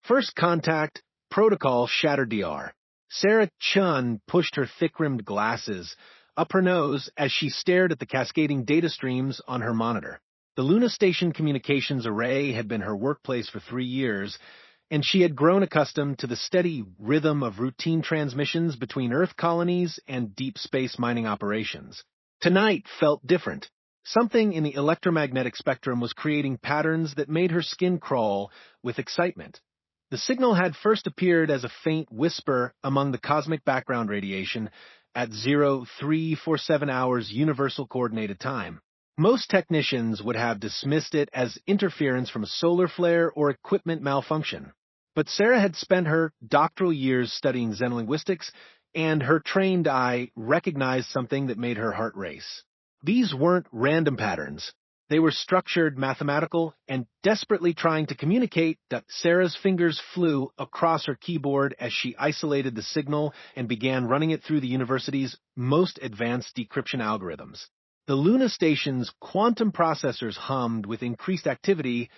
First contact, protocol shattered DR. Sarah Chun pushed her thick-rimmed glasses up her nose as she stared at the cascading data streams on her monitor. The Luna Station Communications Array had been her workplace for 3 years, and she had grown accustomed to the steady rhythm of routine transmissions between Earth colonies and deep space mining operations. Tonight felt different. Something in the electromagnetic spectrum was creating patterns that made her skin crawl with excitement. The signal had first appeared as a faint whisper among the cosmic background radiation at 0347 hours Universal Coordinated Time. Most technicians would have dismissed it as interference from a solar flare or equipment malfunction. But Sarah had spent her doctoral years studying xenolinguistics, and her trained eye recognized something that made her heart race. These weren't random patterns. They were structured, mathematical, and desperately trying to communicate. Sarah's fingers flew across her keyboard as she isolated the signal and began running it through the university's most advanced decryption algorithms. The Luna Station's quantum processors hummed with increased activity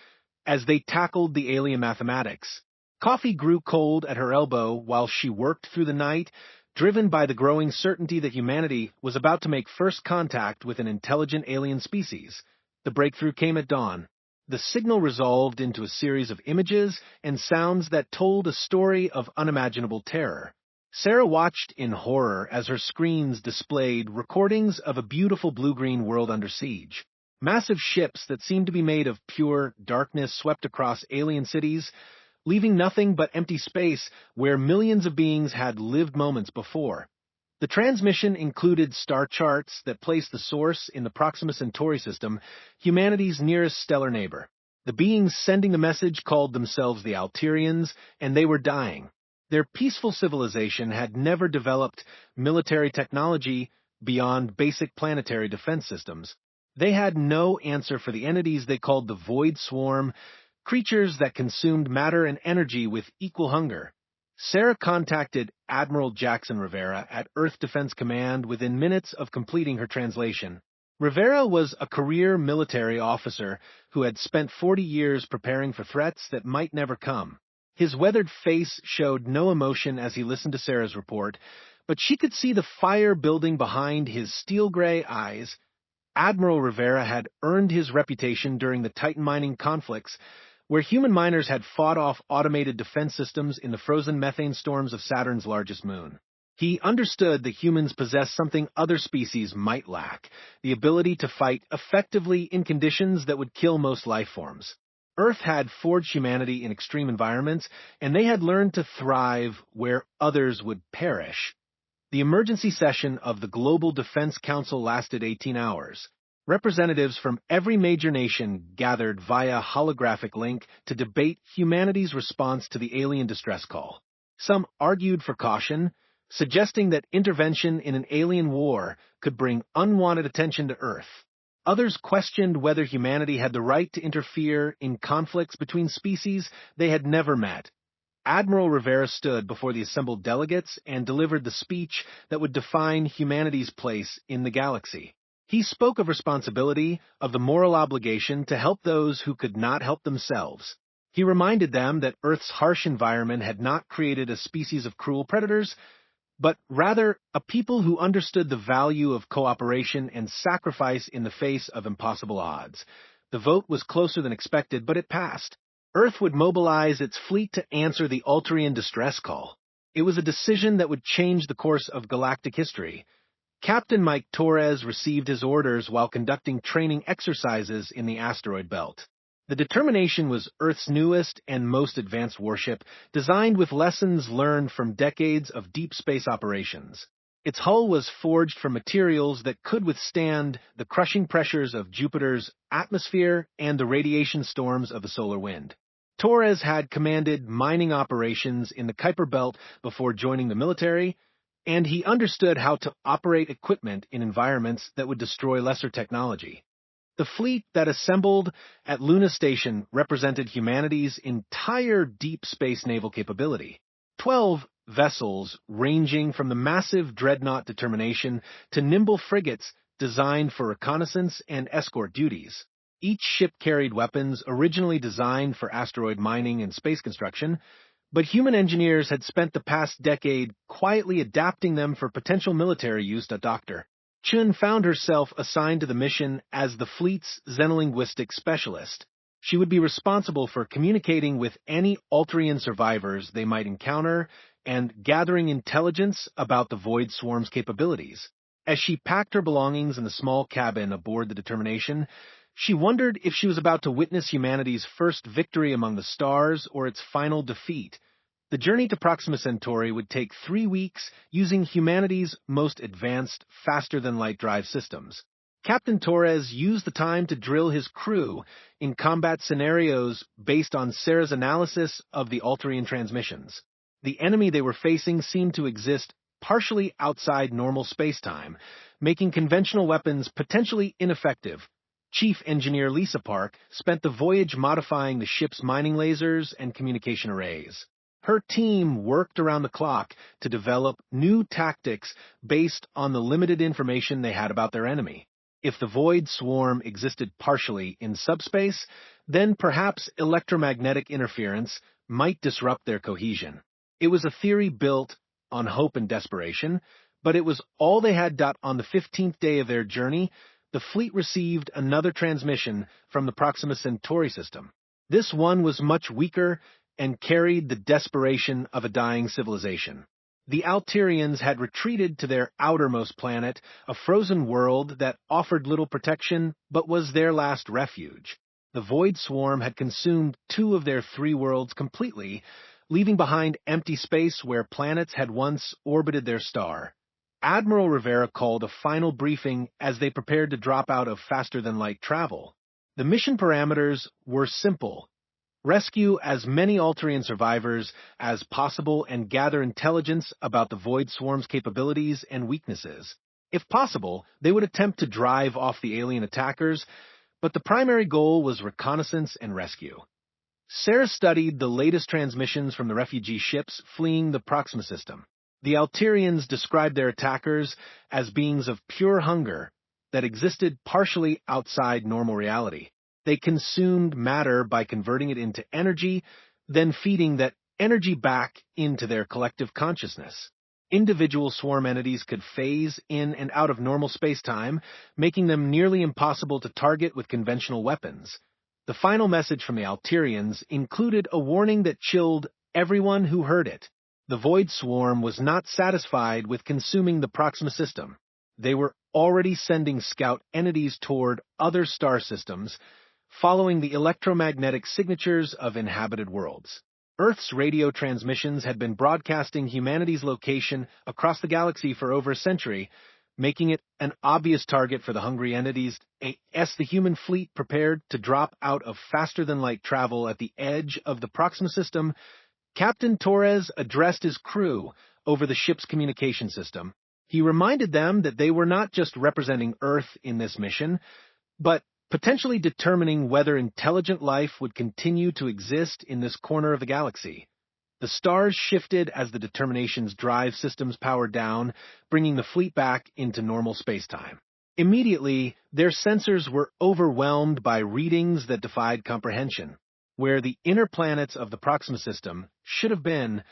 as they tackled the alien mathematics. Coffee grew cold at her elbow while she worked through the night, driven by the growing certainty that humanity was about to make first contact with an intelligent alien species. The breakthrough came at dawn. The signal resolved into a series of images and sounds that told a story of unimaginable terror. Sarah watched in horror as her screens displayed recordings of a beautiful blue-green world under siege. Massive ships that seemed to be made of pure darkness swept across alien cities, leaving nothing but empty space where millions of beings had lived moments before. The transmission included star charts that placed the source in the Proxima Centauri system, humanity's nearest stellar neighbor. The beings sending the message called themselves the Alterians, and they were dying. Their peaceful civilization had never developed military technology beyond basic planetary defense systems. They had no answer for the entities they called the Void Swarm, creatures that consumed matter and energy with equal hunger. Sarah contacted Admiral Jackson Rivera at Earth Defense Command within minutes of completing her translation. Rivera was a career military officer who had spent 40 years preparing for threats that might never come. His weathered face showed no emotion as he listened to Sarah's report, but she could see the fire building behind his steel-gray eyes. Admiral Rivera had earned his reputation during the Titan mining conflicts, where human miners had fought off automated defense systems in the frozen methane storms of Saturn's largest moon. He understood that humans possessed something other species might lack, the ability to fight effectively in conditions that would kill most life forms. Earth had forged humanity in extreme environments, and they had learned to thrive where others would perish. The emergency session of the Global Defense Council lasted 18 hours. Representatives from every major nation gathered via holographic link to debate humanity's response to the alien distress call. Some argued for caution, suggesting that intervention in an alien war could bring unwanted attention to Earth. Others questioned whether humanity had the right to interfere in conflicts between species they had never met. Admiral Rivera stood before the assembled delegates and delivered the speech that would define humanity's place in the galaxy. He spoke of responsibility, of the moral obligation to help those who could not help themselves. He reminded them that Earth's harsh environment had not created a species of cruel predators, but rather a people who understood the value of cooperation and sacrifice in the face of impossible odds. The vote was closer than expected, but it passed. Earth would mobilize its fleet to answer the Alterian distress call. It was a decision that would change the course of galactic history. Captain Mike Torres received his orders while conducting training exercises in the asteroid belt. The Determination was Earth's newest and most advanced warship, designed with lessons learned from decades of deep space operations. Its hull was forged from materials that could withstand the crushing pressures of Jupiter's atmosphere and the radiation storms of the solar wind. Torres had commanded mining operations in the Kuiper Belt before joining the military, and he understood how to operate equipment in environments that would destroy lesser technology. The fleet that assembled at Luna Station represented humanity's entire deep space naval capability. 12 vessels ranging from the massive dreadnought Determination to nimble frigates designed for reconnaissance and escort duties. Each ship carried weapons originally designed for asteroid mining and space construction, but human engineers had spent the past decade quietly adapting them for potential military use. Dr. Chun found herself assigned to the mission as the fleet's xenolinguistic specialist. She would be responsible for communicating with any Alterian survivors they might encounter and gathering intelligence about the Void Swarm's capabilities. As she packed her belongings in the small cabin aboard the Determination, she wondered if she was about to witness humanity's first victory among the stars or its final defeat. The journey to Proxima Centauri would take 3 weeks using humanity's most advanced, faster-than-light drive systems. Captain Torres used the time to drill his crew in combat scenarios based on Sarah's analysis of the Alterian transmissions. The enemy they were facing seemed to exist partially outside normal space-time, making conventional weapons potentially ineffective. Chief Engineer Lisa Park spent the voyage modifying the ship's mining lasers and communication arrays. Her team worked around the clock to develop new tactics based on the limited information they had about their enemy. If the Void Swarm existed partially in subspace, then perhaps electromagnetic interference might disrupt their cohesion. It was a theory built on hope and desperation, but it was all they had. On the 15th day of their journey, the fleet received another transmission from the Proxima Centauri system. This one was much weaker and carried the desperation of a dying civilization. The Alterians had retreated to their outermost planet, a frozen world that offered little protection but was their last refuge. The Void Swarm had consumed 2 of their 3 worlds completely, leaving behind empty space where planets had once orbited their star. Admiral Rivera called a final briefing as they prepared to drop out of faster-than-light travel. The mission parameters were simple. Rescue as many Alterian survivors as possible and gather intelligence about the Void Swarm's capabilities and weaknesses. If possible, they would attempt to drive off the alien attackers, but the primary goal was reconnaissance and rescue. Sarah studied the latest transmissions from the refugee ships fleeing the Proxima system. The Alterians described their attackers as beings of pure hunger that existed partially outside normal reality. They consumed matter by converting it into energy, then feeding that energy back into their collective consciousness. Individual swarm entities could phase in and out of normal space-time, making them nearly impossible to target with conventional weapons. The final message from the Alterians included a warning that chilled everyone who heard it. The Void Swarm was not satisfied with consuming the Proxima system. They were already sending scout entities toward other star systems, following the electromagnetic signatures of inhabited worlds. Earth's radio transmissions had been broadcasting humanity's location across the galaxy for over a century, making it an obvious target for the hungry entities. As the human fleet prepared to drop out of faster-than-light travel at the edge of the Proxima system, Captain Torres addressed his crew over the ship's communication system. He reminded them that they were not just representing Earth in this mission, but potentially determining whether intelligent life would continue to exist in this corner of the galaxy. The stars shifted as the Determination's drive systems powered down, bringing the fleet back into normal spacetime. Immediately, their sensors were overwhelmed by readings that defied comprehension. Where the inner planets of the Proxima system should have been,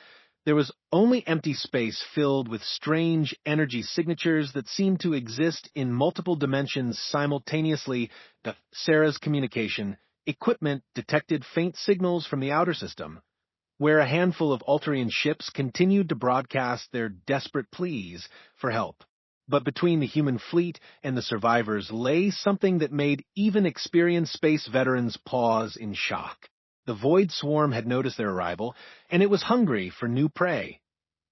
there was only empty space filled with strange energy signatures that seemed to exist in multiple dimensions simultaneously. Sarah's communication equipment detected faint signals from the outer system, where a handful of Alterian ships continued to broadcast their desperate pleas for help. But between the human fleet and the survivors lay something that made even experienced space veterans pause in shock. The Void Swarm had noticed their arrival, and it was hungry for new prey.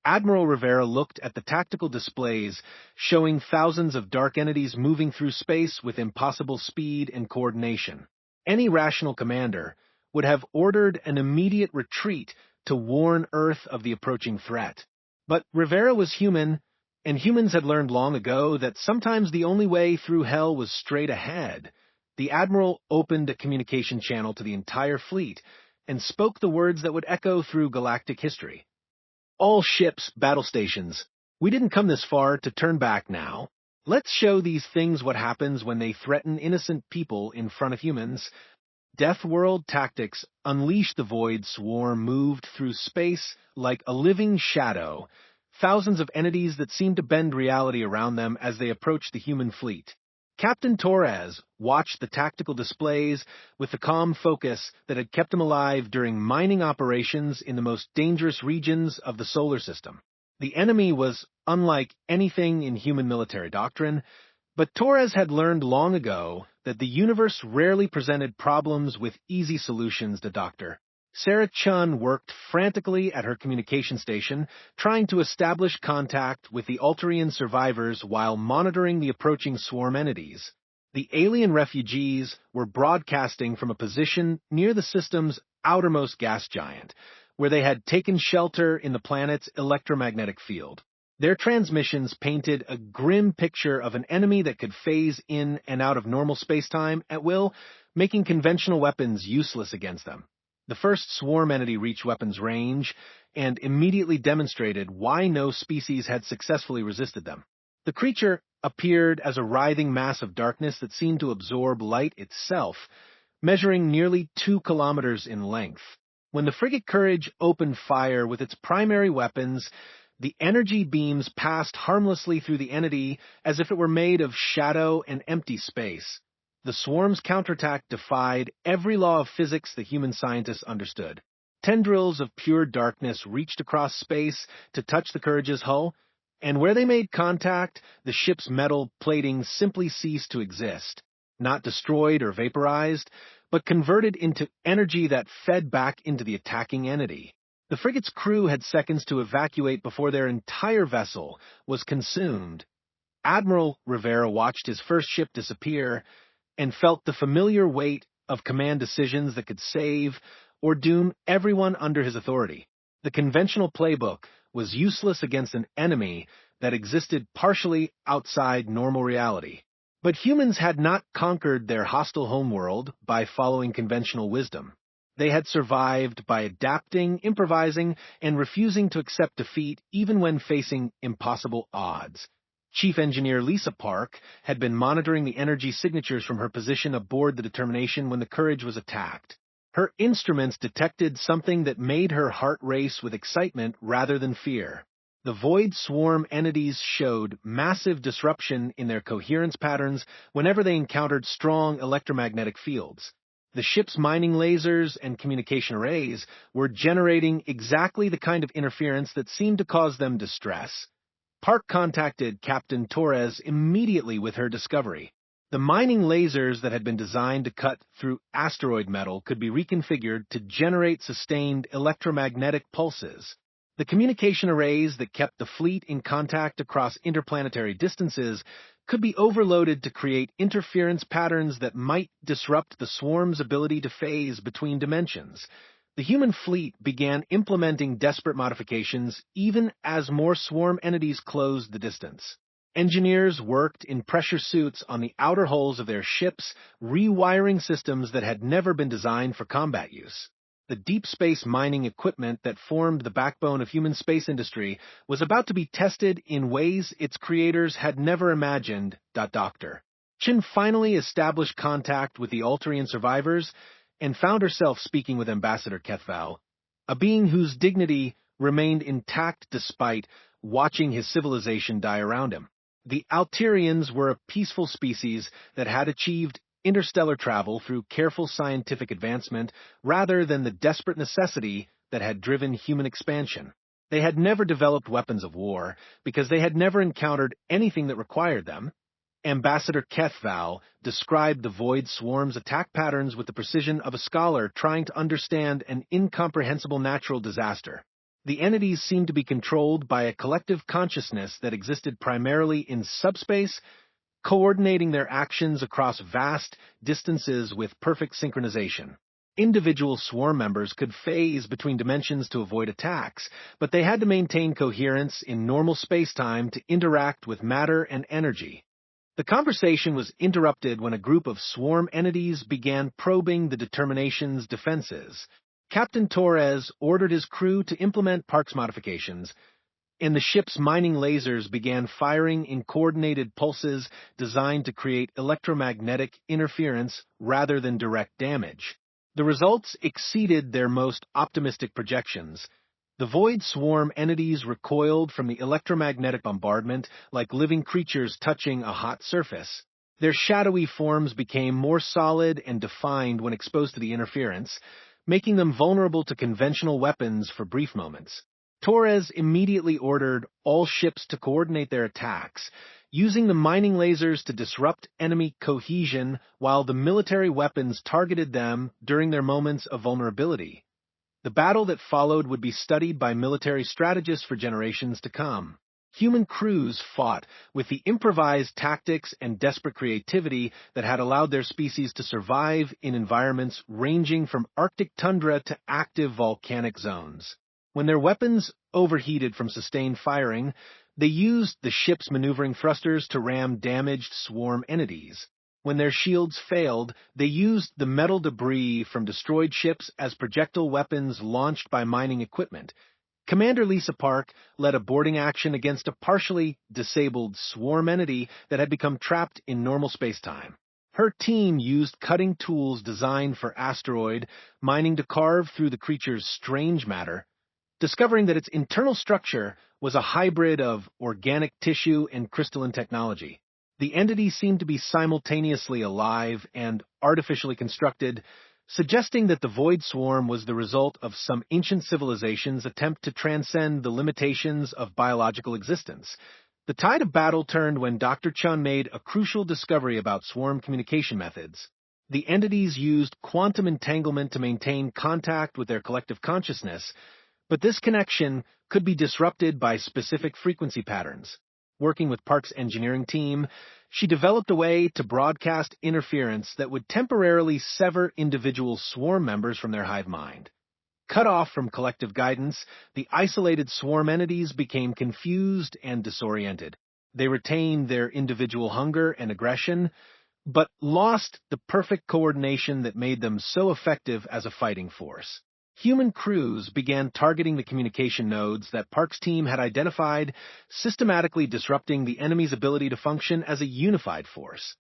Admiral Rivera looked at the tactical displays showing thousands of dark entities moving through space with impossible speed and coordination. Any rational commander would have ordered an immediate retreat to warn Earth of the approaching threat. But Rivera was human, and humans had learned long ago that sometimes the only way through hell was straight ahead. The Admiral opened a communication channel to the entire fleet and spoke the words that would echo through galactic history. All ships, battle stations. We didn't come this far to turn back now. Let's show these things what happens when they threaten innocent people in front of humans. Deathworld tactics unleashed the Void Swarm moved through space like a living shadow, thousands of entities that seemed to bend reality around them as they approached the human fleet. Captain Torres watched the tactical displays with the calm focus that had kept him alive during mining operations in the most dangerous regions of the solar system. The enemy was unlike anything in human military doctrine, but Torres had learned long ago that the universe rarely presented problems with easy solutions to Dr. Sarah Chun worked frantically at her communication station, trying to establish contact with the Altarian survivors while monitoring the approaching swarm entities. The alien refugees were broadcasting from a position near the system's outermost gas giant, where they had taken shelter in the planet's electromagnetic field. Their transmissions painted a grim picture of an enemy that could phase in and out of normal spacetime at will, making conventional weapons useless against them. The first swarm entity reached weapons range and immediately demonstrated why no species had successfully resisted them. The creature appeared as a writhing mass of darkness that seemed to absorb light itself, measuring nearly 2 kilometers in length. When the frigate Courage opened fire with its primary weapons, the energy beams passed harmlessly through the entity as if it were made of shadow and empty space. The swarm's counterattack defied every law of physics the human scientists understood. Tendrils of pure darkness reached across space to touch the Courage's hull, and where they made contact, the ship's metal plating simply ceased to exist, not destroyed or vaporized, but converted into energy that fed back into the attacking entity. The frigate's crew had seconds to evacuate before their entire vessel was consumed. Admiral Rivera watched his first ship disappear and felt the familiar weight of command decisions that could save or doom everyone under his authority. The conventional playbook was useless against an enemy that existed partially outside normal reality. But humans had not conquered their hostile homeworld by following conventional wisdom. They had survived by adapting, improvising, and refusing to accept defeat even when facing impossible odds. Chief Engineer Lisa Park had been monitoring the energy signatures from her position aboard the Determination when the Courage was attacked. Her instruments detected something that made her heart race with excitement rather than fear. The Void Swarm entities showed massive disruption in their coherence patterns whenever they encountered strong electromagnetic fields. The ship's mining lasers and communication arrays were generating exactly the kind of interference that seemed to cause them distress. Park contacted Captain Torres immediately with her discovery. The mining lasers that had been designed to cut through asteroid metal could be reconfigured to generate sustained electromagnetic pulses. The communication arrays that kept the fleet in contact across interplanetary distances could be overloaded to create interference patterns that might disrupt the swarm's ability to phase between dimensions. The human fleet began implementing desperate modifications even as more swarm entities closed the distance. Engineers worked in pressure suits on the outer hulls of their ships, rewiring systems that had never been designed for combat use. The deep space mining equipment that formed the backbone of human space industry was about to be tested in ways its creators had never imagined. Dr. Chin finally established contact with the Altarian survivors and found herself speaking with Ambassador Kethval, a being whose dignity remained intact despite watching his civilization die around him. The Altarians were a peaceful species that had achieved interstellar travel through careful scientific advancement rather than the desperate necessity that had driven human expansion. They had never developed weapons of war because they had never encountered anything that required them. Ambassador Kethval described the Void Swarm's attack patterns with the precision of a scholar trying to understand an incomprehensible natural disaster. The entities seemed to be controlled by a collective consciousness that existed primarily in subspace, coordinating their actions across vast distances with perfect synchronization. Individual swarm members could phase between dimensions to avoid attacks, but they had to maintain coherence in normal spacetime to interact with matter and energy. The conversation was interrupted when a group of swarm entities began probing the Determination's defenses. Captain Torres ordered his crew to implement Park's modifications, and the ship's mining lasers began firing in coordinated pulses designed to create electromagnetic interference rather than direct damage. The results exceeded their most optimistic projections. The void swarm entities recoiled from the electromagnetic bombardment like living creatures touching a hot surface. Their shadowy forms became more solid and defined when exposed to the interference, making them vulnerable to conventional weapons for brief moments. Torres immediately ordered all ships to coordinate their attacks, using the mining lasers to disrupt enemy cohesion while the military weapons targeted them during their moments of vulnerability. The battle that followed would be studied by military strategists for generations to come. Human crews fought with the improvised tactics and desperate creativity that had allowed their species to survive in environments ranging from Arctic tundra to active volcanic zones. When their weapons overheated from sustained firing, they used the ship's maneuvering thrusters to ram damaged swarm entities. When their shields failed, they used the metal debris from destroyed ships as projectile weapons launched by mining equipment. Commander Lisa Park led a boarding action against a partially disabled swarm entity that had become trapped in normal spacetime. Her team used cutting tools designed for asteroid mining to carve through the creature's strange matter, discovering that its internal structure was a hybrid of organic tissue and crystalline technology. The entity seemed to be simultaneously alive and artificially constructed, suggesting that the Void Swarm was the result of some ancient civilization's attempt to transcend the limitations of biological existence. The tide of battle turned when Dr. Chun made a crucial discovery about swarm communication methods. The entities used quantum entanglement to maintain contact with their collective consciousness, but this connection could be disrupted by specific frequency patterns. Working with Park's engineering team, she developed a way to broadcast interference that would temporarily sever individual swarm members from their hive mind. Cut off from collective guidance, the isolated swarm entities became confused and disoriented. They retained their individual hunger and aggression, but lost the perfect coordination that made them so effective as a fighting force. Human crews began targeting the communication nodes that Park's team had identified, systematically disrupting the enemy's ability to function as a unified force.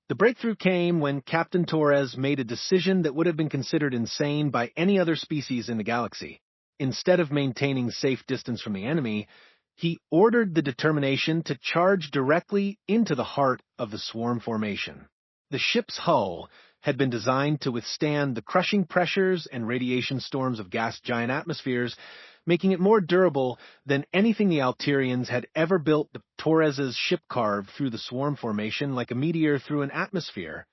The breakthrough came when Captain Torres made a decision that would have been considered insane by any other species in the galaxy. Instead of maintaining safe distance from the enemy, he ordered the determination to charge directly into the heart of the swarm formation. The ship's hull had been designed to withstand the crushing pressures and radiation storms of gas giant atmospheres, making it more durable than anything the Alterians had ever built. The Torres's ship carved through the swarm formation like a meteor through an atmosphere,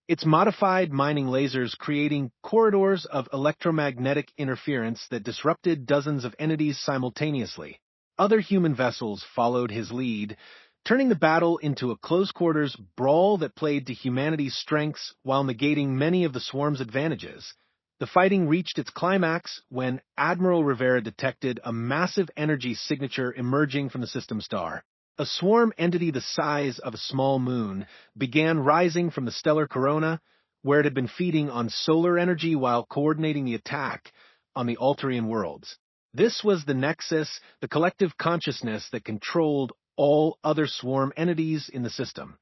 its modified mining lasers creating corridors of electromagnetic interference that disrupted dozens of entities simultaneously. Other human vessels followed his lead, turning the battle into a close-quarters brawl that played to humanity's strengths while negating many of the swarm's advantages. The fighting reached its climax when Admiral Rivera detected a massive energy signature emerging from the system star. A swarm entity the size of a small moon began rising from the stellar corona, where it had been feeding on solar energy while coordinating the attack on the Alterian worlds. This was the Nexus, the collective consciousness that controlled all other swarm entities in the system.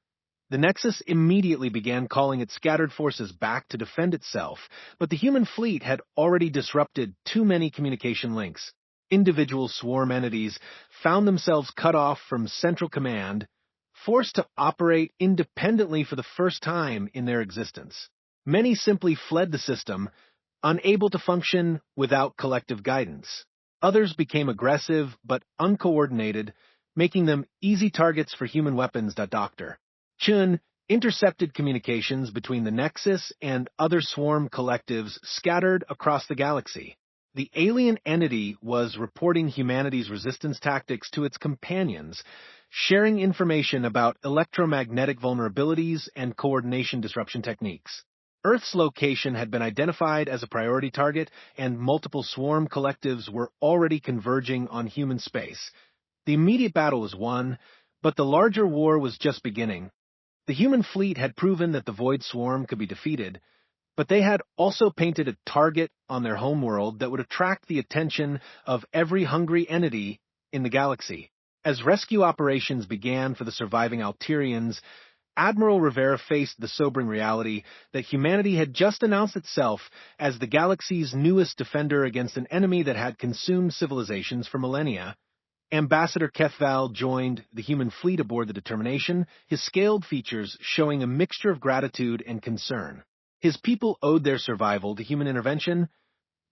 The Nexus immediately began calling its scattered forces back to defend itself, but the human fleet had already disrupted too many communication links. Individual swarm entities found themselves cut off from central command, forced to operate independently for the first time in their existence. Many simply fled the system, unable to function without collective guidance. Others became aggressive but uncoordinated, making them easy targets for human weapons. Dr. Chun intercepted communications between the Nexus and other swarm collectives scattered across the galaxy. The alien entity was reporting humanity's resistance tactics to its companions, sharing information about electromagnetic vulnerabilities and coordination disruption techniques. Earth's location had been identified as a priority target, and multiple swarm collectives were already converging on human space. The immediate battle was won, but the larger war was just beginning. The human fleet had proven that the Void Swarm could be defeated, but they had also painted a target on their homeworld that would attract the attention of every hungry entity in the galaxy. As rescue operations began for the surviving Alterians, Admiral Rivera faced the sobering reality that humanity had just announced itself as the galaxy's newest defender against an enemy that had consumed civilizations for millennia. Ambassador Kethval joined the human fleet aboard the Determination, his scaled features showing a mixture of gratitude and concern. His people owed their survival to human intervention,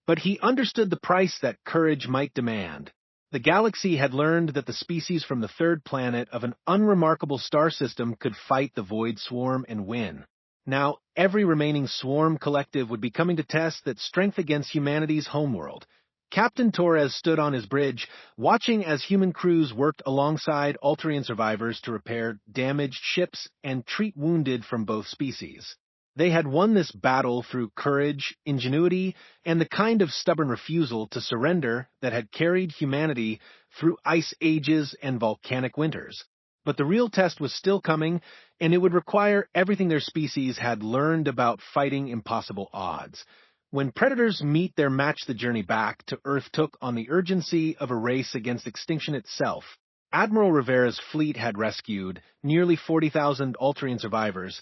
but he understood the price that courage might demand. The galaxy had learned that the species from the third planet of an unremarkable star system could fight the Void Swarm and win. Now, every remaining Swarm collective would be coming to test that strength against humanity's homeworld. Captain Torres stood on his bridge, watching as human crews worked alongside Alterian survivors to repair damaged ships and treat wounded from both species. They had won this battle through courage, ingenuity, and the kind of stubborn refusal to surrender that had carried humanity through ice ages and volcanic winters. But the real test was still coming, and it would require everything their species had learned about fighting impossible odds. When predators meet their match, the journey back to Earth took on the urgency of a race against extinction itself. Admiral Rivera's fleet had rescued nearly 40,000 Alterian survivors,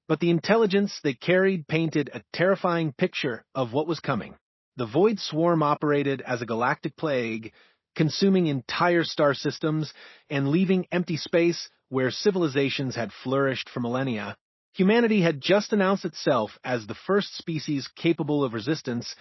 but the intelligence they carried painted a terrifying picture of what was coming. The Void Swarm operated as a galactic plague, consuming entire star systems and leaving empty space where civilizations had flourished for millennia. Humanity had just announced itself as the first species capable of resistance,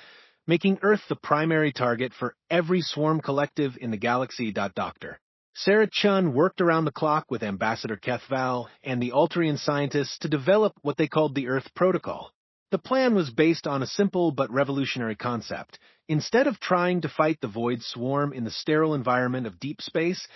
making Earth the primary target for every swarm collective in the galaxy. Dr. Sarah Chun worked around the clock with Ambassador Kethval and the Alterian scientists to develop what they called the Earth Protocol. The plan was based on a simple but revolutionary concept. Instead of trying to fight the Void Swarm in the sterile environment of deep space,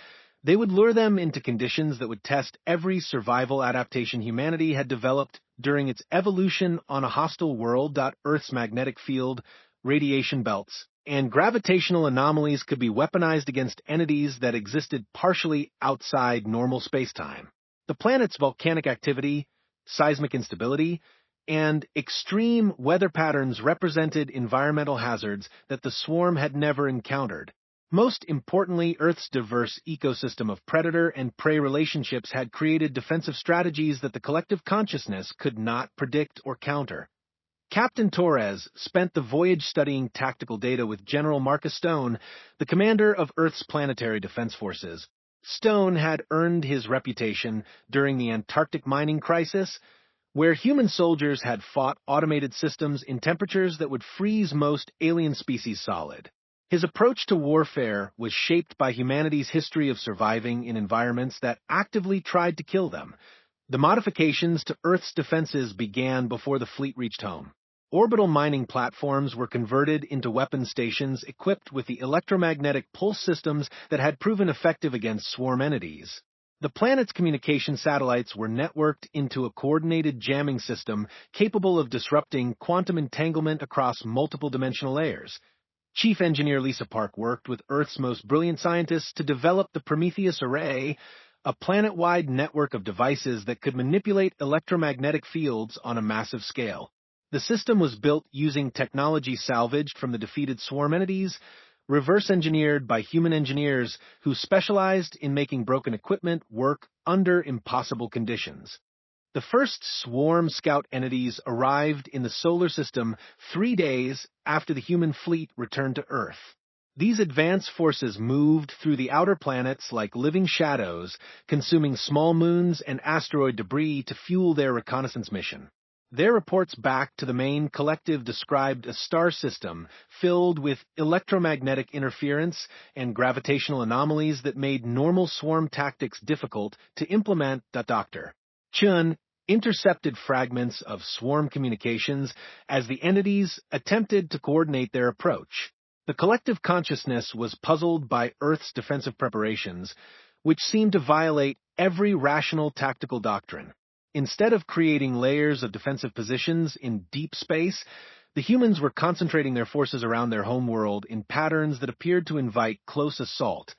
they would lure them into conditions that would test every survival adaptation humanity had developed during its evolution on a hostile world. Earth's magnetic field, radiation belts, and gravitational anomalies could be weaponized against entities that existed partially outside normal spacetime. The planet's volcanic activity, seismic instability, and extreme weather patterns represented environmental hazards that the swarm had never encountered. Most importantly, Earth's diverse ecosystem of predator and prey relationships had created defensive strategies that the collective consciousness could not predict or counter. Captain Torres spent the voyage studying tactical data with General Marcus Stone, the commander of Earth's planetary defense forces. Stone had earned his reputation during the Antarctic mining crisis, where human soldiers had fought automated systems in temperatures that would freeze most alien species solid. His approach to warfare was shaped by humanity's history of surviving in environments that actively tried to kill them. The modifications to Earth's defenses began before the fleet reached home. Orbital mining platforms were converted into weapon stations equipped with the electromagnetic pulse systems that had proven effective against swarm entities. The planet's communication satellites were networked into a coordinated jamming system capable of disrupting quantum entanglement across multiple dimensional layers. Chief Engineer Lisa Park worked with Earth's most brilliant scientists to develop the Prometheus Array, a planet-wide network of devices that could manipulate electromagnetic fields on a massive scale. The system was built using technology salvaged from the defeated swarm entities, reverse-engineered by human engineers who specialized in making broken equipment work under impossible conditions. The first swarm scout entities arrived in the solar system 3 days after the human fleet returned to Earth. These advanced forces moved through the outer planets like living shadows, consuming small moons and asteroid debris to fuel their reconnaissance mission. Their reports back to the main collective described a star system filled with electromagnetic interference and gravitational anomalies that made normal swarm tactics difficult to implement. Dr. Chun intercepted fragments of swarm communications as the entities attempted to coordinate their approach. The collective consciousness was puzzled by Earth's defensive preparations, which seemed to violate every rational tactical doctrine. Instead of creating layers of defensive positions in deep space, the humans were concentrating their forces around their homeworld in patterns that appeared to invite close assault.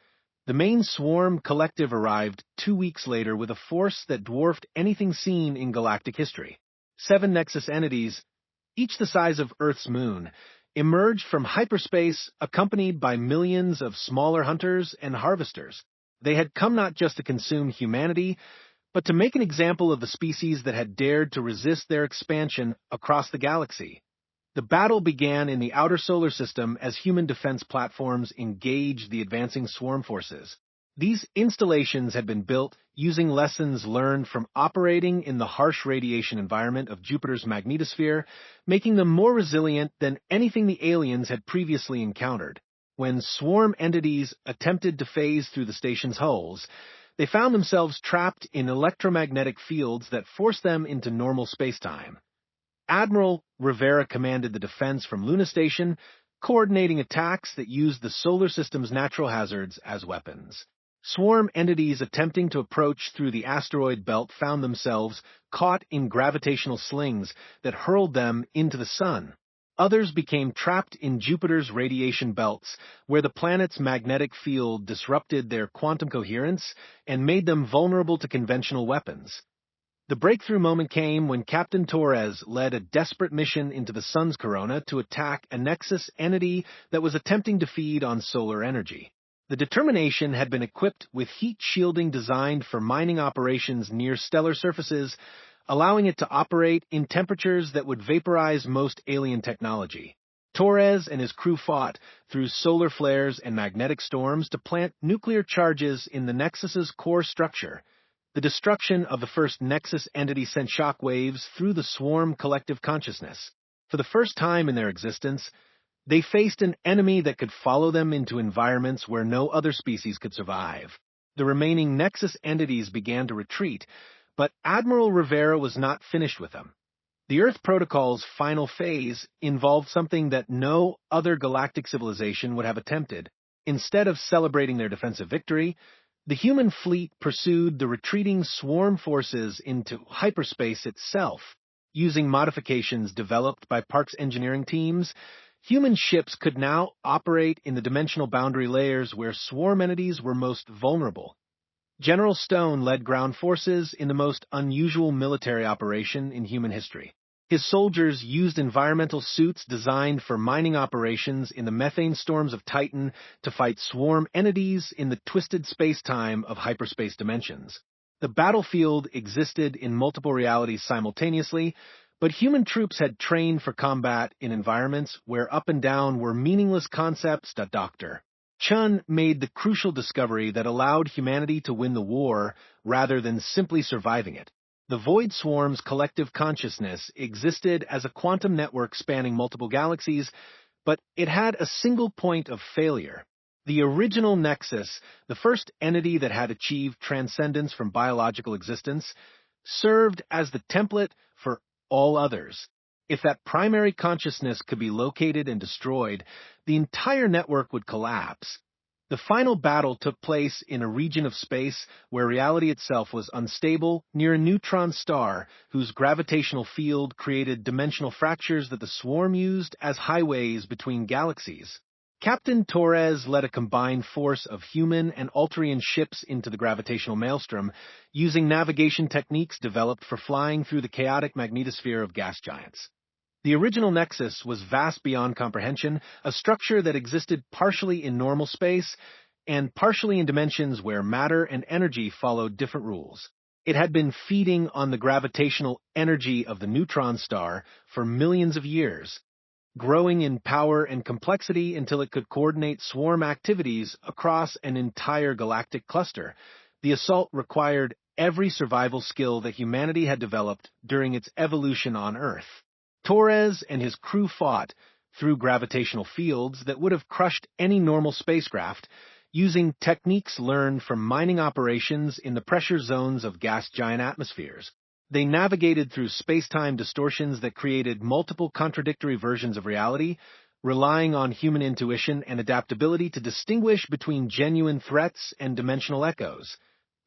The main swarm collective arrived 2 weeks later with a force that dwarfed anything seen in galactic history. 7 Nexus entities, each the size of Earth's moon, emerged from hyperspace accompanied by millions of smaller hunters and harvesters. They had come not just to consume humanity, but to make an example of the species that had dared to resist their expansion across the galaxy. The battle began in the outer solar system as human defense platforms engaged the advancing swarm forces. These installations had been built using lessons learned from operating in the harsh radiation environment of Jupiter's magnetosphere, making them more resilient than anything the aliens had previously encountered. When swarm entities attempted to phase through the station's hulls, they found themselves trapped in electromagnetic fields that forced them into normal spacetime. Admiral Rivera commanded the defense from Luna Station, coordinating attacks that used the solar system's natural hazards as weapons. Swarm entities attempting to approach through the asteroid belt found themselves caught in gravitational slings that hurled them into the sun. Others became trapped in Jupiter's radiation belts, where the planet's magnetic field disrupted their quantum coherence and made them vulnerable to conventional weapons. The breakthrough moment came when Captain Torres led a desperate mission into the sun's corona to attack a Nexus entity that was attempting to feed on solar energy. The Determination had been equipped with heat shielding designed for mining operations near stellar surfaces, allowing it to operate in temperatures that would vaporize most alien technology. Torres and his crew fought through solar flares and magnetic storms to plant nuclear charges in the Nexus's core structure. The destruction of the first Nexus entity sent shockwaves through the swarm collective consciousness. For the first time in their existence, they faced an enemy that could follow them into environments where no other species could survive. The remaining Nexus entities began to retreat, but Admiral Rivera was not finished with them. The Earth Protocol's final phase involved something that no other galactic civilization would have attempted. Instead of celebrating their defensive victory, the human fleet pursued the retreating swarm forces into hyperspace itself. Using modifications developed by Park's engineering teams, human ships could now operate in the dimensional boundary layers where swarm entities were most vulnerable. General Stone led ground forces in the most unusual military operation in human history. His soldiers used environmental suits designed for mining operations in the methane storms of Titan to fight swarm entities in the twisted space-time of hyperspace dimensions. The battlefield existed in multiple realities simultaneously, but human troops had trained for combat in environments where up and down were meaningless concepts. Dr. Chun made the crucial discovery that allowed humanity to win the war rather than simply surviving it. The Void Swarm's collective consciousness existed as a quantum network spanning multiple galaxies, but it had a single point of failure. The original Nexus, the first entity that had achieved transcendence from biological existence, served as the template for all others. If that primary consciousness could be located and destroyed, the entire network would collapse. The final battle took place in a region of space where reality itself was unstable, near a neutron star whose gravitational field created dimensional fractures that the swarm used as highways between galaxies. Captain Torres led a combined force of human and Alterian ships into the gravitational maelstrom, using navigation techniques developed for flying through the chaotic magnetosphere of gas giants. The original Nexus was vast beyond comprehension, a structure that existed partially in normal space and partially in dimensions where matter and energy followed different rules. It had been feeding on the gravitational energy of the neutron star for millions of years, growing in power and complexity until it could coordinate swarm activities across an entire galactic cluster. The assault required every survival skill that humanity had developed during its evolution on Earth. Torres and his crew fought through gravitational fields that would have crushed any normal spacecraft, using techniques learned from mining operations in the pressure zones of gas giant atmospheres. They navigated through space-time distortions that created multiple contradictory versions of reality, relying on human intuition and adaptability to distinguish between genuine threats and dimensional echoes.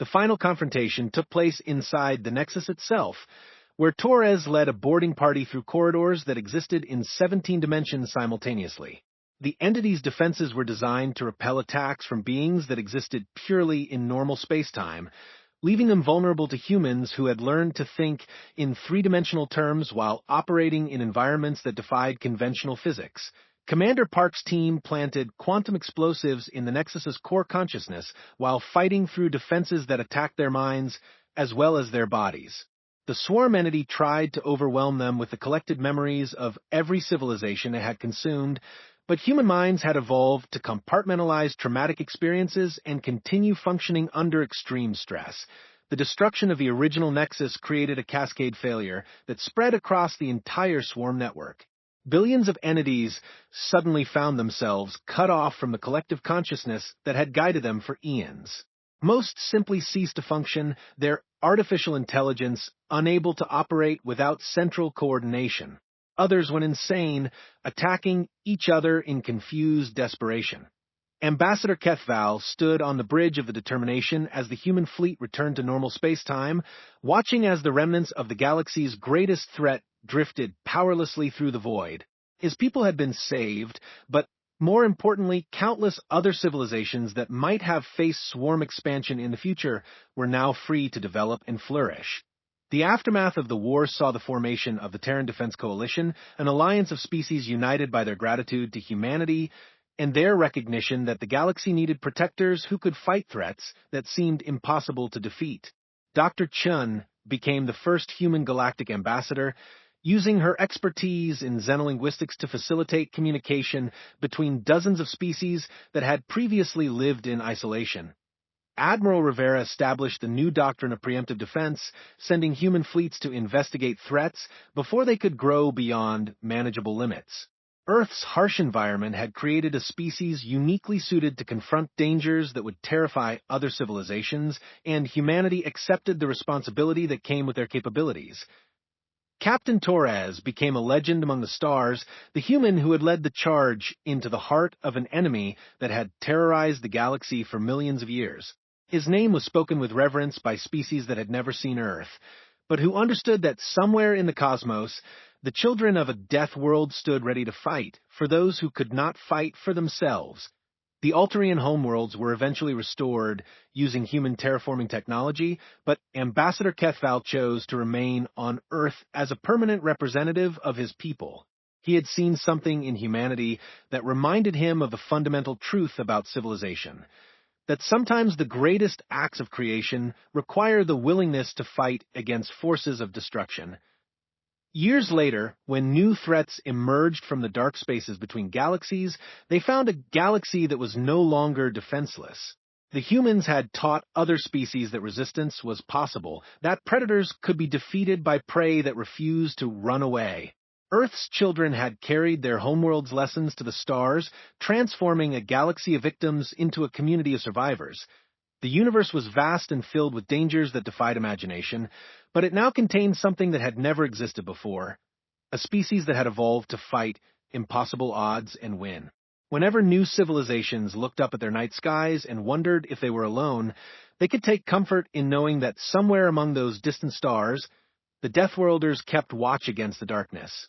The final confrontation took place inside the Nexus itself, where Torres led a boarding party through corridors that existed in 17 dimensions simultaneously. The entity's defenses were designed to repel attacks from beings that existed purely in normal spacetime, leaving them vulnerable to humans who had learned to think in three-dimensional terms while operating in environments that defied conventional physics. Commander Park's team planted quantum explosives in the Nexus's core consciousness while fighting through defenses that attacked their minds as well as their bodies. The swarm entity tried to overwhelm them with the collected memories of every civilization it had consumed, but human minds had evolved to compartmentalize traumatic experiences and continue functioning under extreme stress. The destruction of the original Nexus created a cascade failure that spread across the entire swarm network. Billions of entities suddenly found themselves cut off from the collective consciousness that had guided them for eons. Most simply ceased to function, their artificial intelligence unable to operate without central coordination. Others went insane, attacking each other in confused desperation. Ambassador Kethval stood on the bridge of the Determination as the human fleet returned to normal space-time, watching as the remnants of the galaxy's greatest threat drifted powerlessly through the void. His people had been saved, but more importantly, countless other civilizations that might have faced swarm expansion in the future were now free to develop and flourish. The aftermath of the war saw the formation of the Terran Defense Coalition, an alliance of species united by their gratitude to humanity and their recognition that the galaxy needed protectors who could fight threats that seemed impossible to defeat. Dr. Chun became the first human galactic ambassador, using her expertise in xenolinguistics to facilitate communication between dozens of species that had previously lived in isolation. Admiral Rivera established the new doctrine of preemptive defense, sending human fleets to investigate threats before they could grow beyond manageable limits. Earth's harsh environment had created a species uniquely suited to confront dangers that would terrify other civilizations, and humanity accepted the responsibility that came with their capabilities. Captain Torres became a legend among the stars, the human who had led the charge into the heart of an enemy that had terrorized the galaxy for millions of years. His name was spoken with reverence by species that had never seen Earth, but who understood that somewhere in the cosmos, the children of a death world stood ready to fight for those who could not fight for themselves. The Altarian homeworlds were eventually restored using human terraforming technology, but Ambassador Kethval chose to remain on Earth as a permanent representative of his people. He had seen something in humanity that reminded him of the fundamental truth about civilization, that sometimes the greatest acts of creation require the willingness to fight against forces of destruction. Years later, when new threats emerged from the dark spaces between galaxies, they found a galaxy that was no longer defenseless. The humans had taught other species that resistance was possible, that predators could be defeated by prey that refused to run away. Earth's children had carried their homeworld's lessons to the stars, transforming a galaxy of victims into a community of survivors. The universe was vast and filled with dangers that defied imagination, but it now contained something that had never existed before, a species that had evolved to fight impossible odds and win. Whenever new civilizations looked up at their night skies and wondered if they were alone, they could take comfort in knowing that somewhere among those distant stars, the Deathworlders kept watch against the darkness.